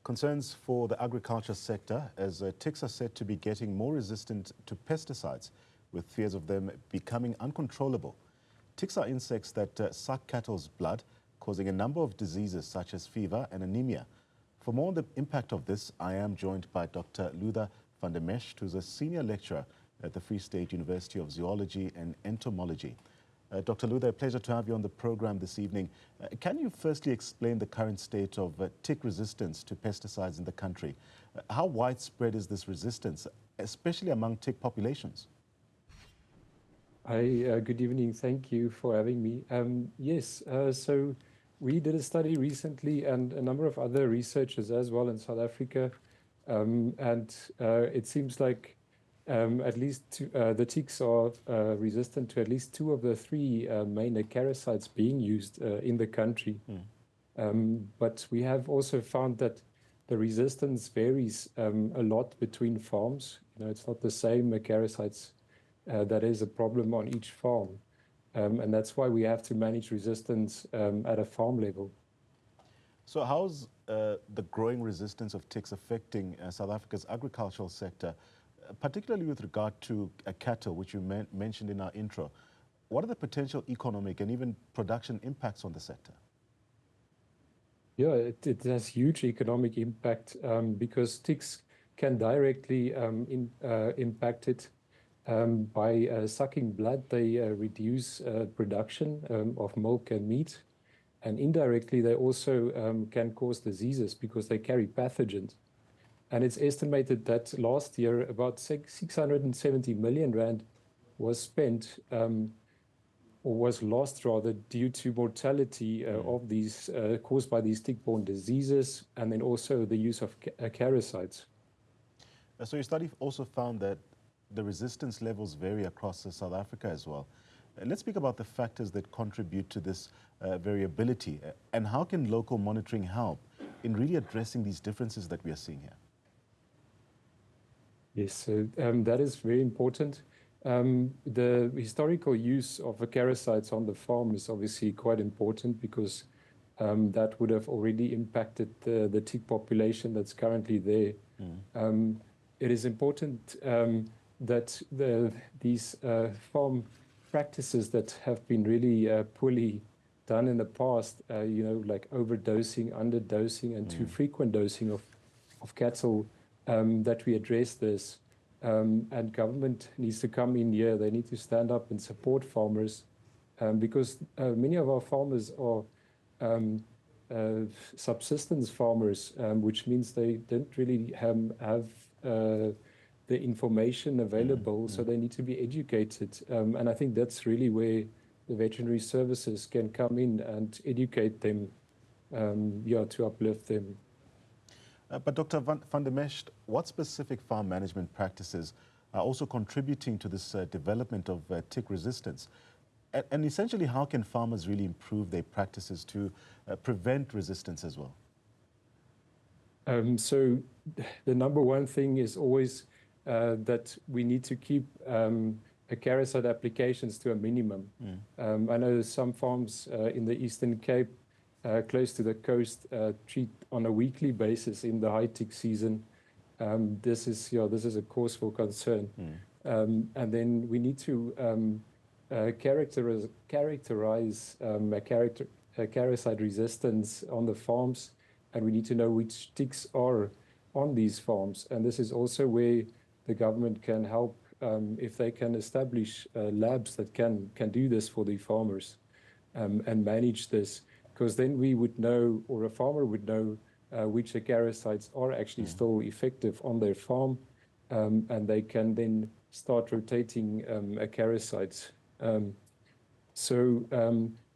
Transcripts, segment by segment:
Concerns for the agriculture sector as ticks are said to be getting more resistant to pesticides, with fears of them becoming uncontrollable. Ticks are insects that suck cattle's blood, causing a number of diseases such as fever and anemia. For more on the impact of this, I am joined by Dr. Luther van der Mescht, who's a senior lecturer at the Free State University of Zoology and Entomology. Dr. Luther, a pleasure to have you on the program this evening. Can you firstly explain the current state of tick resistance to pesticides in the country? How widespread is this resistance, especially among tick populations? Hi, good evening. Thank you for having me. Yes, so we did a study recently and a number of other researchers as well in South Africa. It seems like at least the ticks are resistant to at least 2 of the 3 main acaricides being used in the country. But we have also found that the resistance varies a lot between farms. You know, it's not the same acaricides that is a problem on each farm. And that's why we have to manage resistance at a farm level. So how's the growing resistance of ticks affecting South Africa's agricultural sector, particularly with regard to cattle, which you mentioned in our intro? What are the potential economic and even production impacts on the sector? Yeah, it has huge economic impact because ticks can directly impact it by sucking blood. They reduce production of milk and meat. And indirectly, they also can cause diseases because they carry pathogens. And it's estimated that last year, about 670 million rand was spent, or was lost rather, due to mortality of these caused by these tick-borne diseases, and then also the use of acaricides. So your study also found that the resistance levels vary across South Africa as well. Let's speak about the factors that contribute to this variability, and how can local monitoring help in really addressing these differences that we are seeing here? Yes, so that is very important. The historical use of acaricides on the farm is obviously quite important because that would have already impacted the tick population that's currently there. It is important that these farm practices that have been really poorly done in the past, you know, like overdosing, underdosing, and too frequent dosing of cattle, that we address this. And government needs to come in here. They need to stand up and support farmers because many of our farmers are subsistence farmers, which means they don't really have the information available, so they need to be educated. And I think that's really where the veterinary services can come in and educate them, to uplift them. But Dr. van der Mescht, what specific farm management practices are also contributing to this development of tick resistance? And essentially, how can farmers really improve their practices to prevent resistance as well? So the number one thing is always that we need to keep acaricide applications to a minimum. I know some farms in the Eastern Cape, close to the coast, treat on a weekly basis in the high tick season. This is a cause for concern. And then we need to characterize acaricide resistance on the farms, and we need to know which ticks are on these farms. And this is also where the government can help if they can establish labs that can do this for the farmers and manage this. Because then we would know, or a farmer would know, which acaricides are actually still effective on their farm, and they can then start rotating acaricides.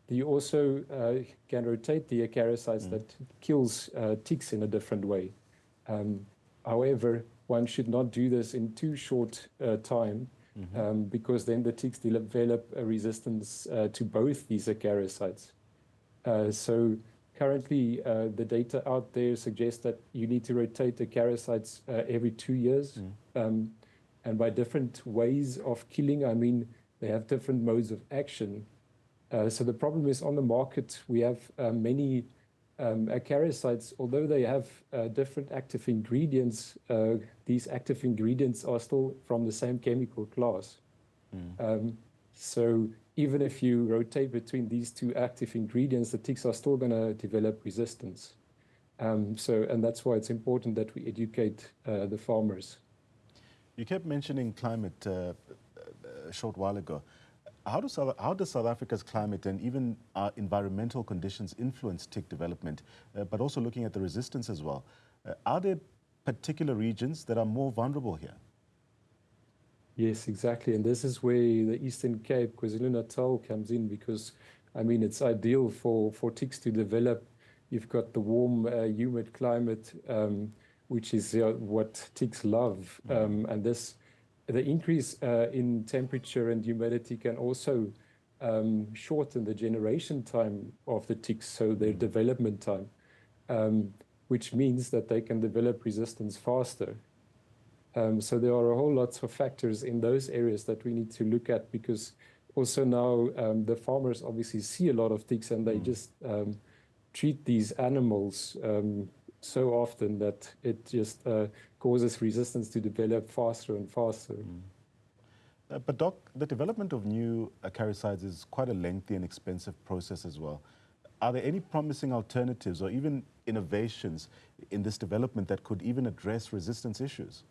You also can rotate the acaricides that kills ticks in a different way. However, one should not do this in too short time, because then the ticks develop a resistance to both these acaricides. So currently, the data out there suggests that you need to rotate acaricides every 2 years. And by different ways of killing, I mean, they have different modes of action. So the problem is on the market, we have many Acaricides, although they have different active ingredients, these active ingredients are still from the same chemical class. So even if you rotate between these two active ingredients, the ticks are still going to develop resistance. And that's why it's important that we educate the farmers. You kept mentioning climate a short while ago. How does South Africa's climate and even our environmental conditions influence tick development, but also looking at the resistance as well? Are there particular regions that are more vulnerable here? Yes, exactly. And this is where the Eastern Cape, KwaZulu-Natal comes in, because, I mean, it's ideal for ticks to develop. You've got the warm, humid climate, which is what ticks love. And the increase in temperature and humidity can also shorten the generation time of the ticks, so their development time, which means that they can develop resistance faster. So there are a whole lot of factors in those areas that we need to look at, because also now the farmers obviously see a lot of ticks, and they just treat these animals so often that it just causes resistance to develop faster and faster. But Doc, the development of new acaricides is quite a lengthy and expensive process as well. Are there any promising alternatives or even innovations in this development that could even address resistance issues?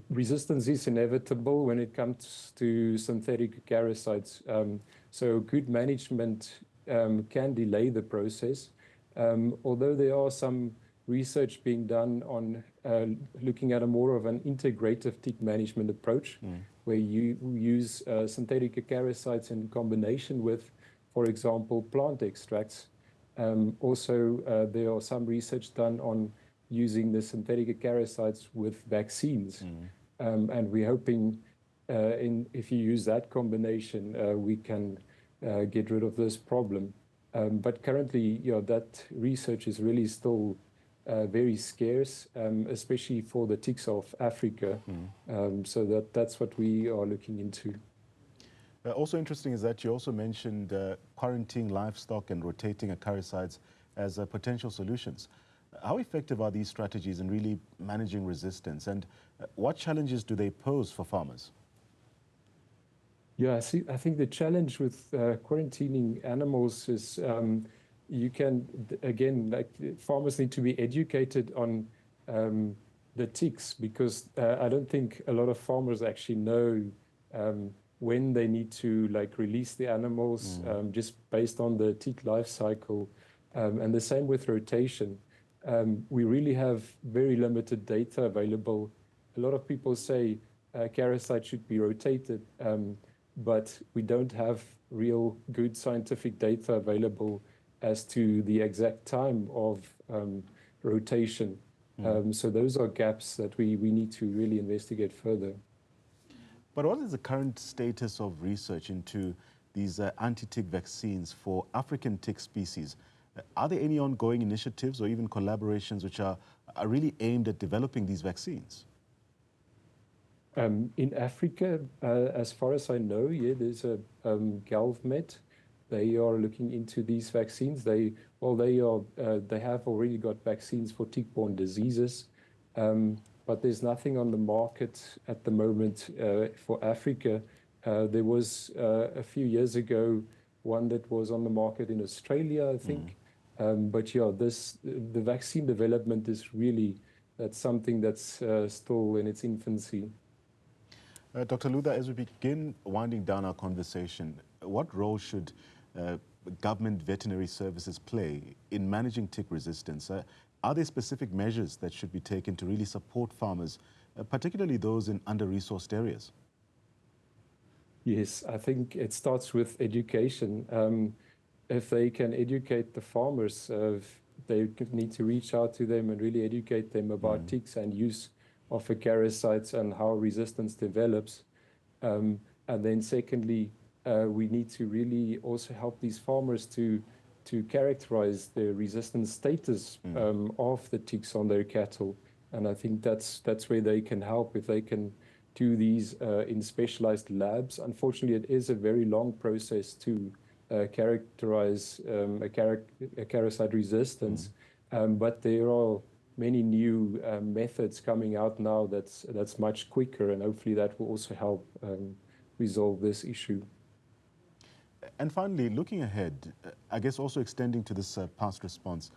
Resistance is inevitable when it comes to synthetic acaricides. So good management can delay the process. Although there are some research being done on looking at a more of an integrative tick management approach, where you use synthetic acaricides in combination with, for example, plant extracts. Also, there are some research done on using the synthetic acaricides with vaccines. And we're hoping if you use that combination, we can get rid of this problem. But currently, that research is really still very scarce, especially for the ticks of Africa. So that's what we are looking into. Also interesting is that you also mentioned quarantining livestock and rotating acaricides as potential solutions. How effective are these strategies in really managing resistance, and what challenges do they pose for farmers? Yeah, I think the challenge with quarantining animals is you can, again, like farmers need to be educated on the ticks, because I don't think a lot of farmers actually know when they need to release the animals just based on the tick life cycle. And the same with rotation. We really have very limited data available. A lot of people say acaricide should be rotated, but we don't have real good scientific data available as to the exact time of rotation. So those are gaps that we need to really investigate further. But what is the current status of research into these anti-tick vaccines for African tick species? Are there any ongoing initiatives or even collaborations which are really aimed at developing these vaccines? In Africa, as far as I know, yeah, there's a GalvMed. They are looking into these vaccines. They have already got vaccines for tick-borne diseases, but there's nothing on the market at the moment for Africa. There was a few years ago one that was on the market in Australia, I think. But yeah, the vaccine development is really, that's something that's still in its infancy. Dr. Luther, as we begin winding down our conversation, what role should government veterinary services play in managing tick resistance? Are there specific measures that should be taken to really support farmers, particularly those in under-resourced areas? Yes, I think it starts with education. If they can educate the farmers, they need to reach out to them and really educate them about ticks and use of acaricides and how resistance develops. And then secondly, we need to really also help these farmers to characterize the resistance status of the ticks on their cattle. And I think that's where they can help, if they can do these in specialized labs. Unfortunately, it is a very long process to characterize a parasite resistance, but there are many new methods coming out now that's much quicker, and hopefully that will also help resolve this issue. And finally, looking ahead, I guess also extending to this past response,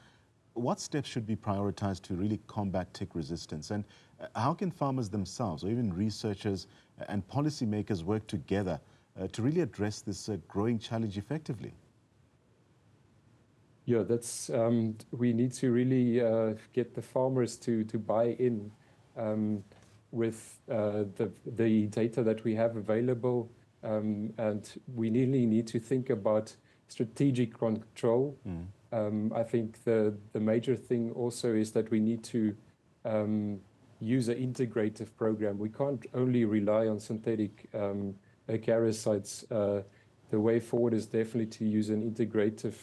what steps should be prioritized to really combat tick resistance? And how can farmers themselves, or even researchers and policymakers, work together to really address this growing challenge effectively? Yeah, that's we need to really get the farmers to buy in with the data that we have available, and we really need to think about strategic control. I think the major thing also is that we need to use an integrative program. We can't only rely on synthetic acaricides. The way forward is definitely to use an integrative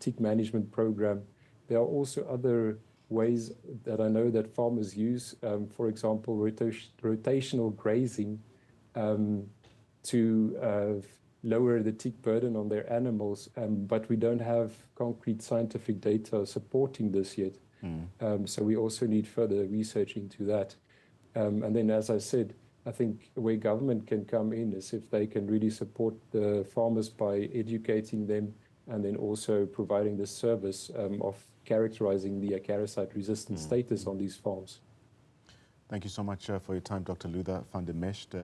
tick management program. There are also other ways that I know that farmers use, for example, rotational grazing to lower the tick burden on their animals, but we don't have concrete scientific data supporting this yet. So we also need further research into that. And then, as I said, I think where government can come in is if they can really support the farmers by educating them and then also providing the service of characterizing the acaricide resistant status on these farms. Thank you so much for your time, Dr. Luther van der Mescht.